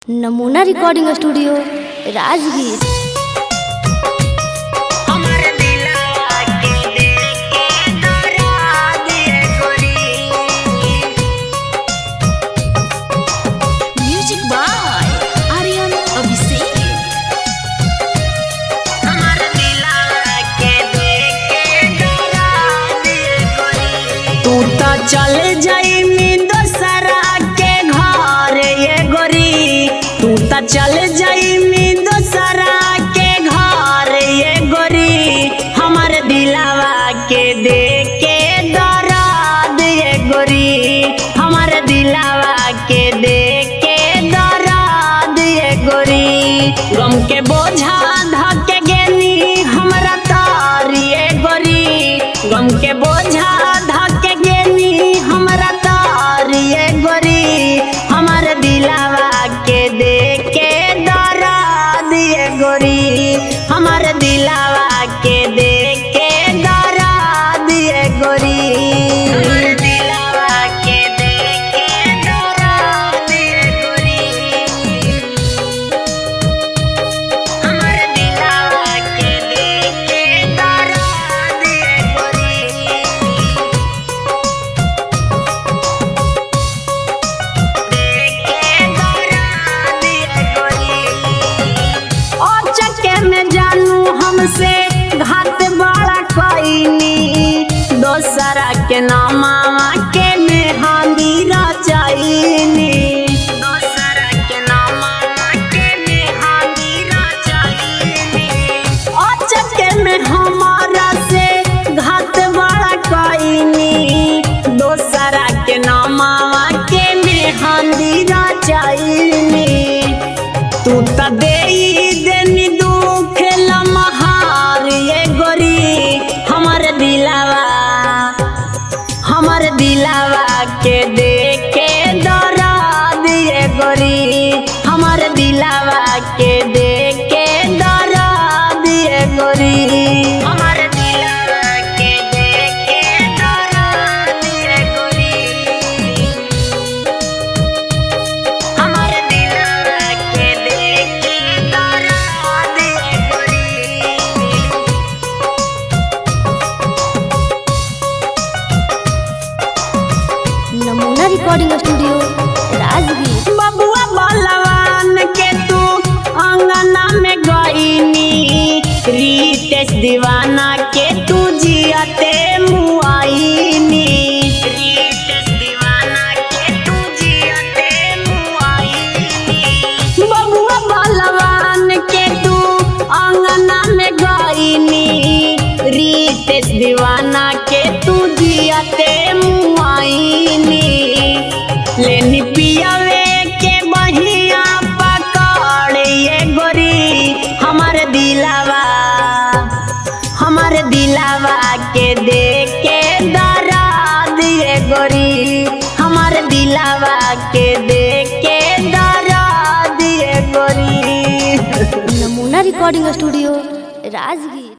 नमूना recording studio Rajgir. Music by Aryan Abhishek. तू तो चल जाई में दोसरा के घर ये गोरी, तू तो चल जाई में दोसरा के घर ये गोरी, हमार दिलावा के दे के दर्द ये गोरी, हमार दिलावा के दे के दर्द ये गोरी, गम के बोझा धके गेनी हमरा तार ये गोरी, गम के बोझा धके गेनी हमरा तार ये गोरी, हमार दिलावा के दे के दर्द ये गोरी, हमार दिलावा के दे के दर्द ये गोरी, हमार दिलावा के दे के दर्द ये गोरी, हमार दिलावा के दे के दर्द ये गोरी, ओ चक्के में जानू हमसे घात बड़ा कईनी, दोसरा के नामा के मेहंदी रचाईनी, दोसरा के नामा के मेहंदी रचाईनी, ओ चक्के में हमारा से घात बड़ा कईनी, दोसरा के नामा के मेहंदी रचाईनी, तू तो देई देनी दुख लम्हार ये गोरी, हमार दिलावा के दे के दर्द ये गोरी, हमार दिलावा के दे के दर्द ये गोरी, हमार दिलावा के दे के दर्द ये गोरी, हमार दिलावा के दे के दर्द ये गोरी। नमूना रिकॉर्डिंग स्टूडियो राजगीर। बबुआ बलवान के तू अंगना में गईनी, रितेश दीवाना के तू जियते मुआईनी, रितेश दीवाना के तू जियते मुआईनी, बबुआ बलवान के तू अंगना में गईनी, रितेश दीवाना के तू जियते मुआईनी, लेनी पियावे के बहिया पकड़ ये गोरी, हमार दिलावा के दे के दर्द ये गोरी, हमार दिलावा के दे के दर्द ये गोरी। नमूना रिकॉर्डिंग स्टूडियो राजगीर।